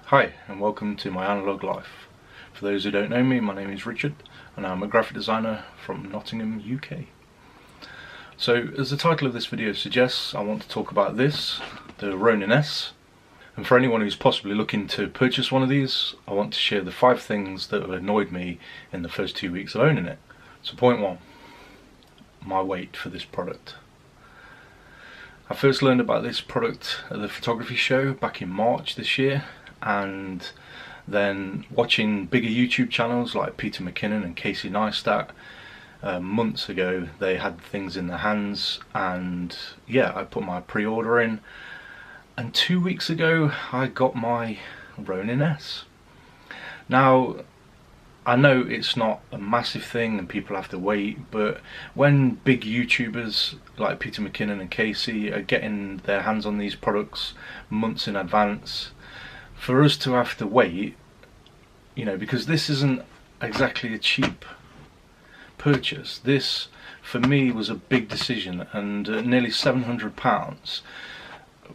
Hi and welcome to my analog life. For those who don't know me, my name is Richard and I'm a graphic designer from Nottingham, UK. So as the title of this video suggests, I want to talk about this, the Ronin S. And for anyone who's possibly looking to purchase one of these, I want to share the 5 things that have annoyed me in the first 2 weeks of owning it. So point 1, my wait for this product. I first learned about this product at the photography show back in March this year, and then watching bigger YouTube channels like Peter McKinnon and Neistat months ago, they had things in their hands, and yeah, I put my pre-order in, and 2 weeks ago I got my Ronin S. Now I know it's not a massive thing and people have to wait, but when big YouTubers like Peter McKinnon and Casey are getting their hands on these products months in advance, for us to have to wait, you know, because this isn't exactly a cheap purchase. This for me was a big decision, and nearly £700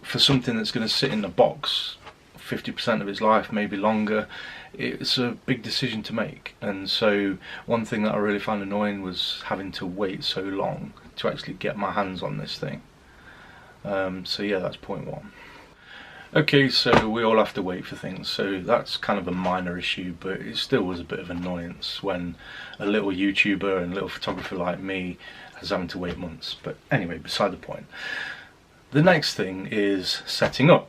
for something that's going to sit in the box 50% of its life, maybe longer. It's a big decision to make, and so one thing that I really found annoying was having to wait so long to actually get my hands on this thing. So yeah, that's point 1. Okay, so we all have to wait for things, so that's kind of a minor issue, but it still was a bit of annoyance when a little YouTuber and a little photographer like me is having to wait months. But anyway, beside the point. The next thing is setting up.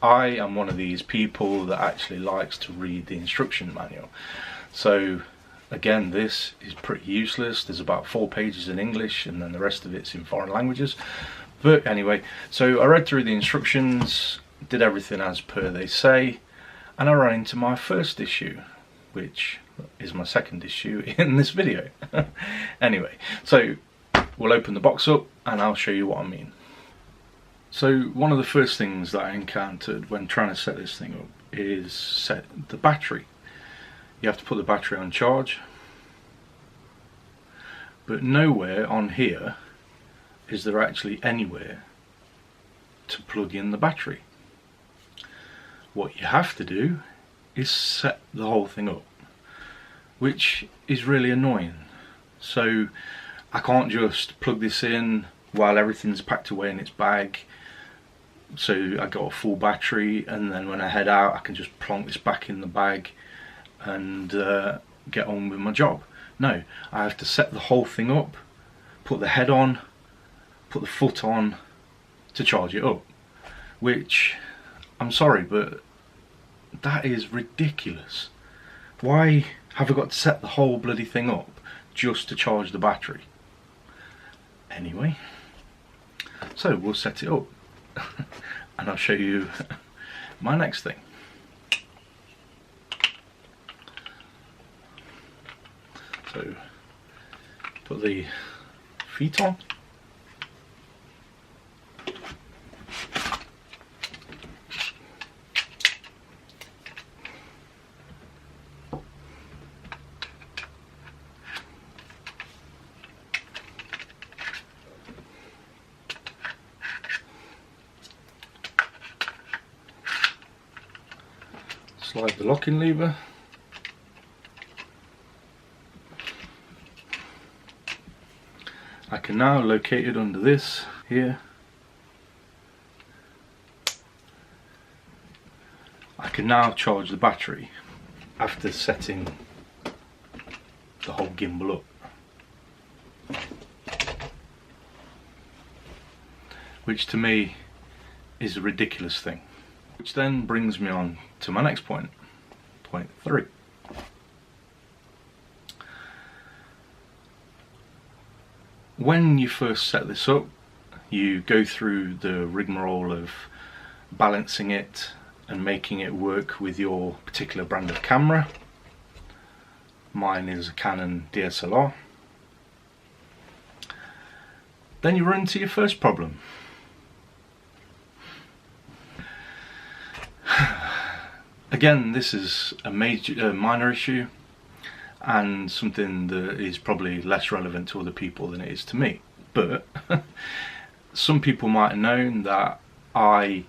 I am one of these people that actually likes to read the instruction manual. So again, this is pretty useless. There's about 4 pages in English and then the rest of it's in foreign languages. But anyway, so I read through the instructions, did everything as per they say, and I ran into my first issue, which is my second issue in this video. Anyway, so we'll open the box up and I'll show you what I mean. So one of the first things that I encountered when trying to set this thing up is set the battery. You have to put the battery on charge, but nowhere on here is there actually anywhere to plug in the battery. What you have to do is set the whole thing up, which is really annoying. So I can't just plug this in while everything's packed away in its bag, so I got a full battery, and then when I head out I can just plonk this back in the bag and get on with my job. No, I have to set the whole thing up, put the head on, put the foot on to charge it up, which, I'm sorry, but that is ridiculous. Why have I got to set the whole bloody thing up just to charge the battery? Anyway, so we'll set it up and I'll show you my next thing. So put the feet on. Slide the locking lever. I can now locate it under this here. I can now charge the battery after setting the whole gimbal up, which to me is a ridiculous thing. Which then brings me on to my next point, point 3. When you first set this up, you go through the rigmarole of balancing it and making it work with your particular brand of camera. Mine is a Canon DSLR. Then you run into your first problem. Again, this is a minor issue and something that is probably less relevant to other people than it is to me. But some people might have known that I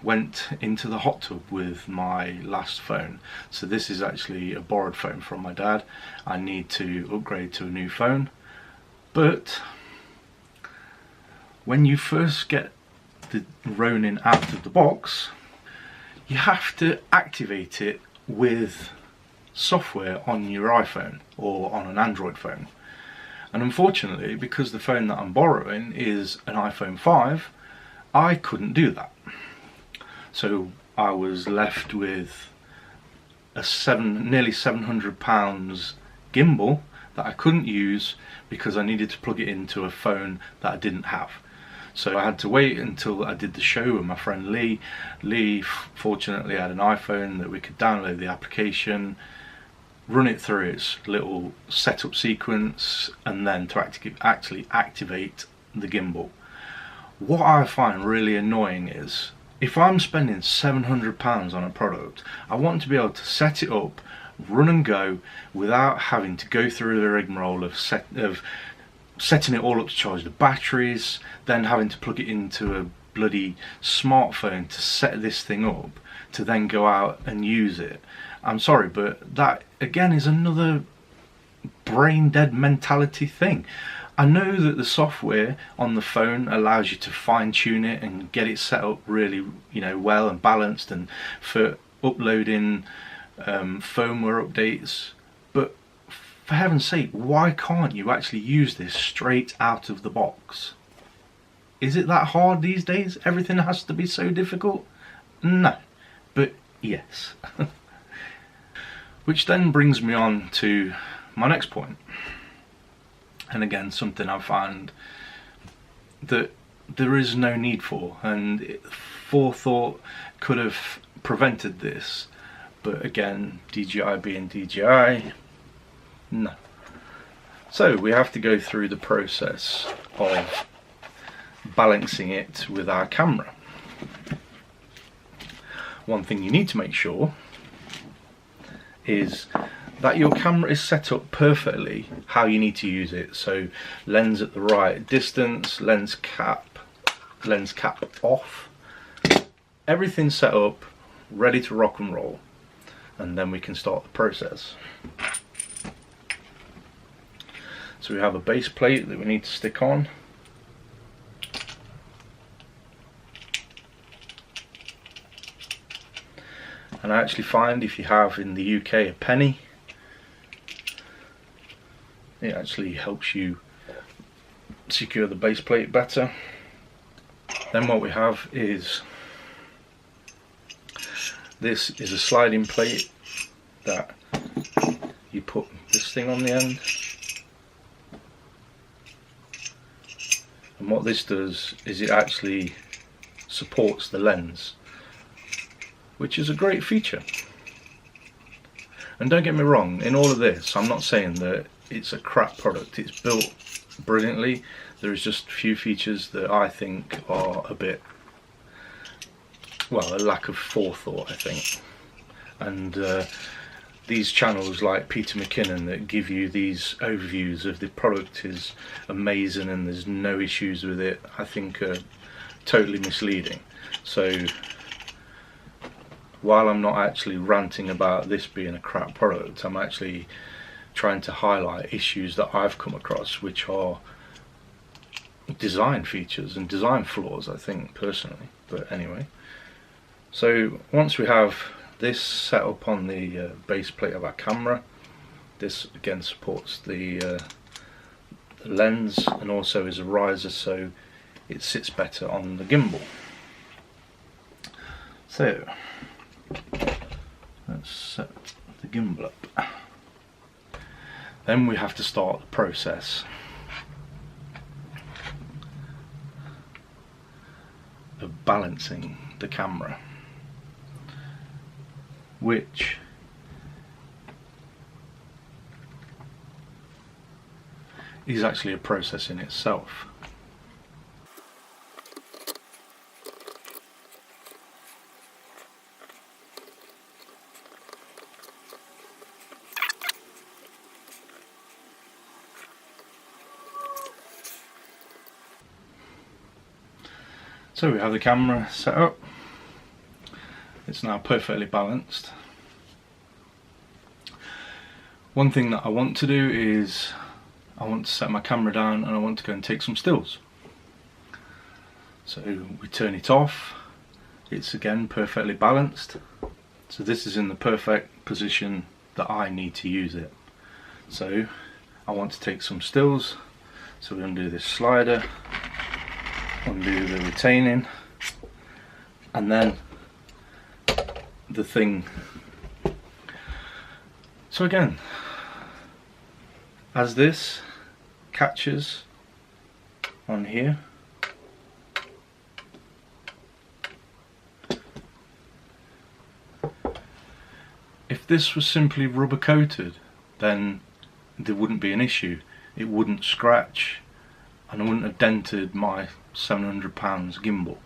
went into the hot tub with my last phone. So this is actually a borrowed phone from my dad. I need to upgrade to a new phone, but when you first get the Ronin out of the box, you have to activate it with software on your iPhone or on an Android phone. And unfortunately, because the phone that I'm borrowing is an iPhone 5, I couldn't do that. So I was left with a nearly £700 gimbal that I couldn't use because I needed to plug it into a phone that I didn't have. So I had to wait until I did the show with my friend Lee. Lee fortunately had an iPhone that we could download the application, run it through its little setup sequence, and then to actually activate the gimbal. What I find really annoying is, if I'm spending £700 on a product, I want to be able to set it up, run and go, without having to go through the rigmarole of setting it all up to charge the batteries, then having to plug it into a bloody smartphone to set this thing up, to then go out and use it. I'm sorry, but that again is another brain dead mentality thing. I know that the software on the phone allows you to fine tune it and get it set up really, well and balanced, and for uploading firmware updates, but for heaven's sake, why can't you actually use this straight out of the box? Is it that hard these days? Everything has to be so difficult? No, but yes. Which then brings me on to my next point. And again, something I find that there is no need for, and forethought could have prevented this, but again, DJI being DJI, no. So we have to go through the process of balancing it with our camera. One thing you need to make sure is that your camera is set up perfectly how you need to use it. So lens at the right distance, lens cap off, everything's set up, ready to rock and roll, and then we can start the process. So we have a base plate that we need to stick on. And I actually find if you have in the UK a penny, it actually helps you secure the base plate better. Then what we have is, this is a sliding plate that you put this thing on the end. And what this does is it actually supports the lens, which is a great feature. And don't get me wrong, in all of this, I'm not saying that it's a crap product. It's built brilliantly. There's just a few features that I think are a bit, well, a lack of forethought, I think. And these channels like Peter McKinnon that give you these overviews of the product is amazing and there's no issues with it, I think are totally misleading. So while I'm not actually ranting about this being a crap product, I'm actually trying to highlight issues that I've come across, which are design features and design flaws, I think, personally. But anyway, so once we have this set up on the base plate of our camera, this again supports the lens and also is a riser, so it sits better on the gimbal. So let's set the gimbal up. Then we have to start the process of balancing the camera, which is actually a process in itself. So we have the camera set up, It's now perfectly balanced. One thing that I want to do is I want to set my camera down and I want to go and take some stills. So we turn it off. It's again perfectly balanced. So this is in the perfect position that I need to use it. So I want to take some stills. So we undo this slider, undo the retaining, and then the thing. So again, as this catches on here, if this was simply rubber coated, then there wouldn't be an issue. It wouldn't scratch and I wouldn't have dented my £700 gimbal.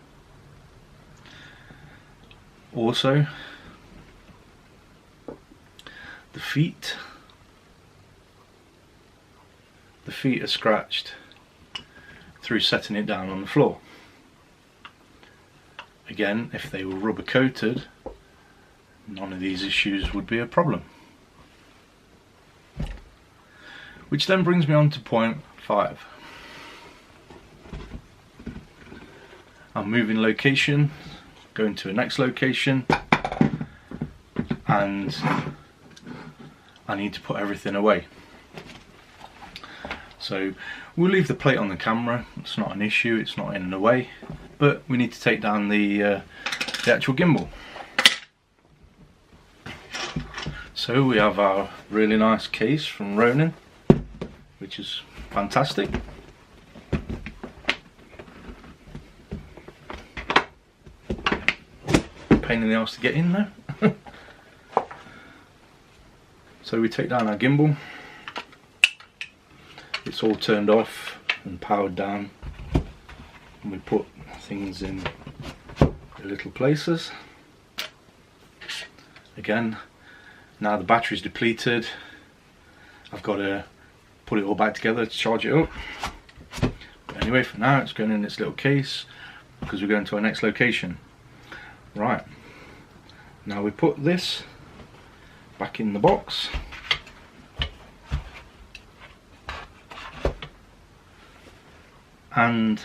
Also, the feet are scratched through setting it down on the floor. Again, if they were rubber coated, none of these issues would be a problem. Which then brings me on to point 5. I'm moving location, going to a next location, and I need to put everything away. So we'll leave the plate on the camera, it's not an issue, it's not in the way, but we need to take down the actual gimbal. So we have our really nice case from Ronin, which is fantastic. Pain in the arse to get in there. So we take down our gimbal. It's all turned off and powered down, and we put things in the little places. Again, now the battery's depleted, I've got to put it all back together to charge it up. But anyway, for now it's going in this little case because we're going to our next location. Right, now we put this back in the box. And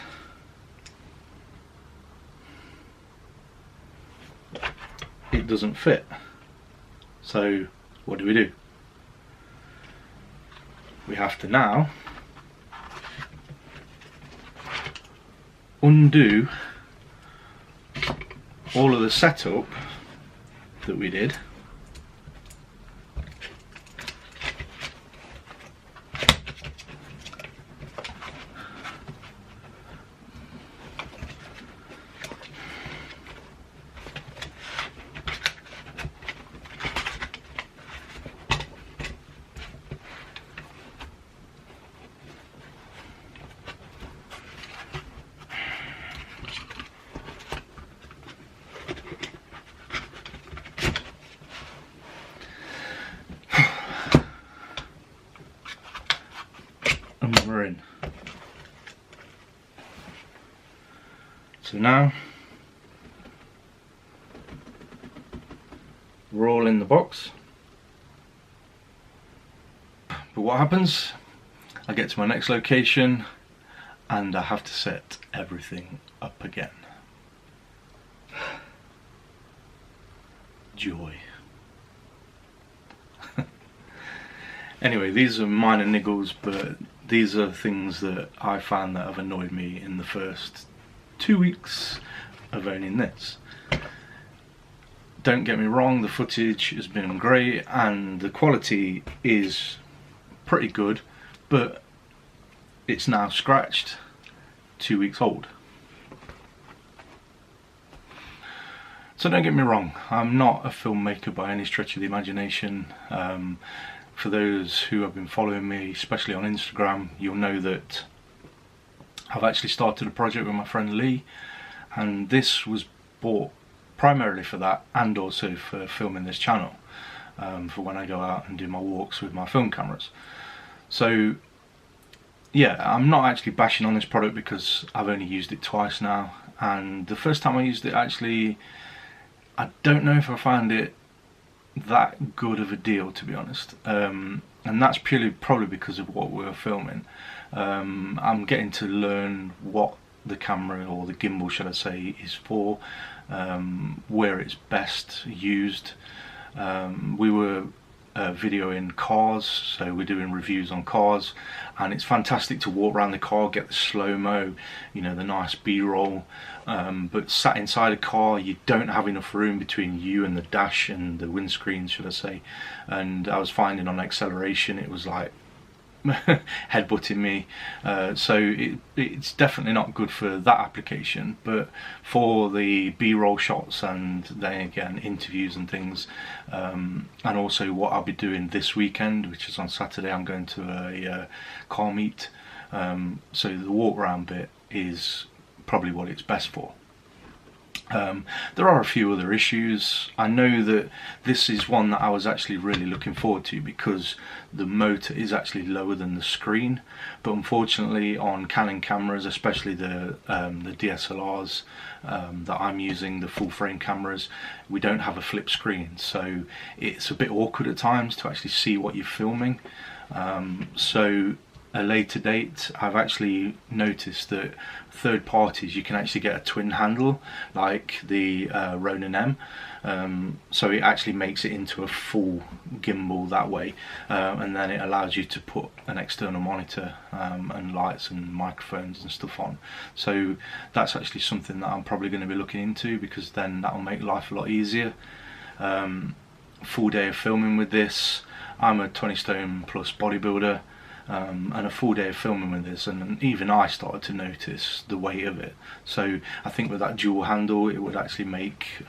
it doesn't fit. So what do? We have to now undo all of the setup that we did. And we're in. So now we're all in the box. But what happens? I get to my next location and I have to set everything up again. Joy. Anyway, these are minor niggles, but these are things that I found that have annoyed me in the first 2 weeks of owning this. Don't get me wrong, the footage has been great and the quality is pretty good, but it's now scratched, 2 weeks old. So don't get me wrong, I'm not a filmmaker by any stretch of the imagination. For those who have been following me, especially on Instagram, you'll know that I've actually started a project with my friend Lee, and this was bought primarily for that and also for filming this channel, for when I go out and do my walks with my film cameras. So yeah, I'm not actually bashing on this product because I've only used it twice now, and the first time I used it, actually I don't know if I find it that good of a deal, to be honest, and that's purely probably because of what we're filming. I'm getting to learn what the camera, or the gimbal should I say, is for, where it's best used. We were videoing cars, so we're doing reviews on cars, and it's fantastic to walk around the car, get the slow-mo, you know, the nice b-roll, but sat inside a car you don't have enough room between you and the dash and the windscreen, should I say, and I was finding on acceleration it was like headbutting me, so it's definitely not good for that application. But for the b-roll shots, and then again interviews and things, and also what I'll be doing this weekend, which is on Saturday, I'm going to a car meet, so the walk around bit is probably what it's best for. There are a few other issues. I know that this is one that I was actually really looking forward to, because the motor is actually lower than the screen, but unfortunately on Canon cameras, especially the DSLRs that I'm using, the full frame cameras, we don't have a flip screen, so it's a bit awkward at times to actually see what you're filming. So a later date, I've actually noticed that third parties, you can actually get a twin handle like the Ronin M, so it actually makes it into a full gimbal that way, and then it allows you to put an external monitor and lights and microphones and stuff on. So that's actually something that I'm probably going to be looking into, because then that will make life a lot easier. Full day of filming with this. I'm a 20 stone plus bodybuilder, and a full day of filming with this, and even I started to notice the weight of it. So I think with that dual handle it would actually make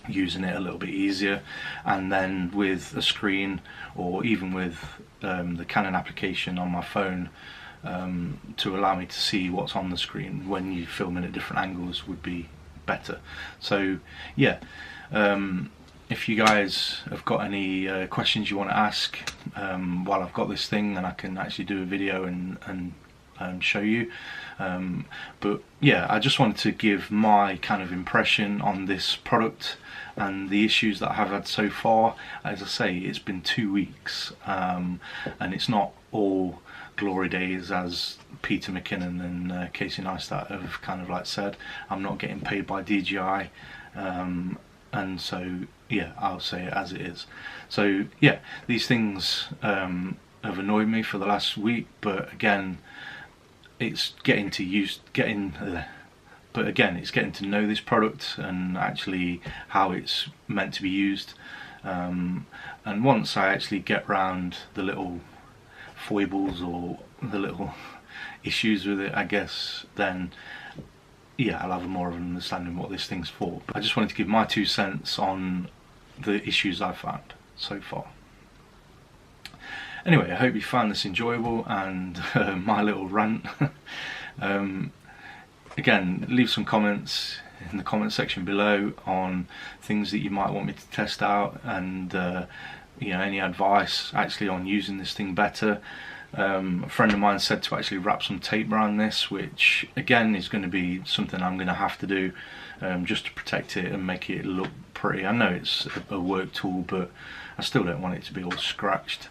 using it a little bit easier, and then with a screen, or even with the Canon application on my phone, to allow me to see what's on the screen when you film in at different angles would be better. So yeah, if you guys have got any questions you want to ask while I've got this thing, then I can actually do a video and show you. But yeah, I just wanted to give my kind of impression on this product and the issues that I have had so far. As I say, it's been 2 weeks, and it's not all glory days, as Peter McKinnon and Casey Neistat have kind of like said. I'm not getting paid by DJI, and so yeah, I'll say it as it is. So yeah, these things have annoyed me for the last week, but again, it's getting to know this product and actually how it's meant to be used, and once I actually get round the little foibles or the little issues with it, I guess, then yeah, I'll have more of an understanding what this thing's for. But I just wanted to give my 2 cents on the issues I've found so far. Anyway, I hope you found this enjoyable, and my little rant. Again, leave some comments in the comment section below on things that you might want me to test out, and you know, any advice actually on using this thing better. A friend of mine said to actually wrap some tape around this, which again is going to be something I'm going to have to do, just to protect it and make it look pretty. I know it's a work tool, but I still don't want it to be all scratched,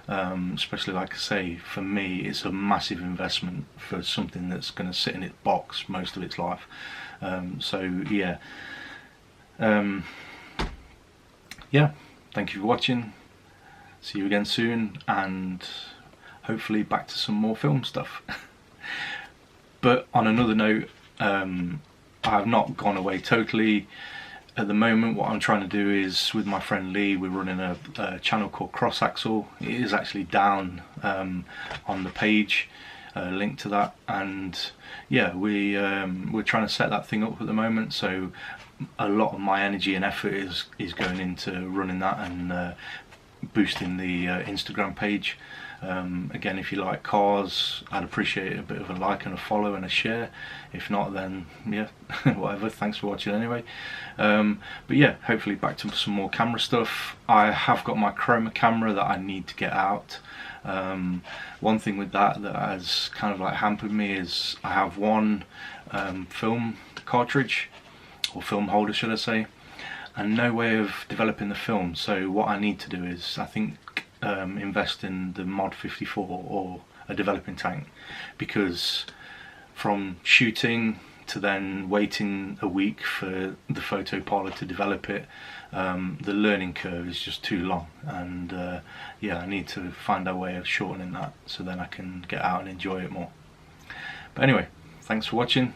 especially, like I say, for me it's a massive investment for something that's going to sit in its box most of its life. So yeah, yeah, thank you for watching. See you again soon, and hopefully back to some more film stuff. But on another note, I have not gone away totally. At the moment, what I'm trying to do is, with my friend Lee, we're running a channel called Cross Axle. It is actually down on the page, link to that, and yeah, we're trying to set that thing up at the moment. So a lot of my energy and effort is going into running that and boosting the Instagram page. Again, if you like cars, I'd appreciate a bit of a like and a follow and a share. If not, then yeah, whatever, thanks for watching anyway. But yeah, hopefully back to some more camera stuff. I have got my chroma camera that I need to get out. One thing with that has kind of like hampered me is I have one film cartridge, or film holder should I say, and no way of developing the film. So what I need to do is, I think, invest in the Mod 54 or a developing tank, because from shooting to then waiting a week for the photo parlor to develop it, the learning curve is just too long, and yeah, I need to find a way of shortening that so then I can get out and enjoy it more. But anyway, thanks for watching,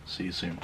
see you soon.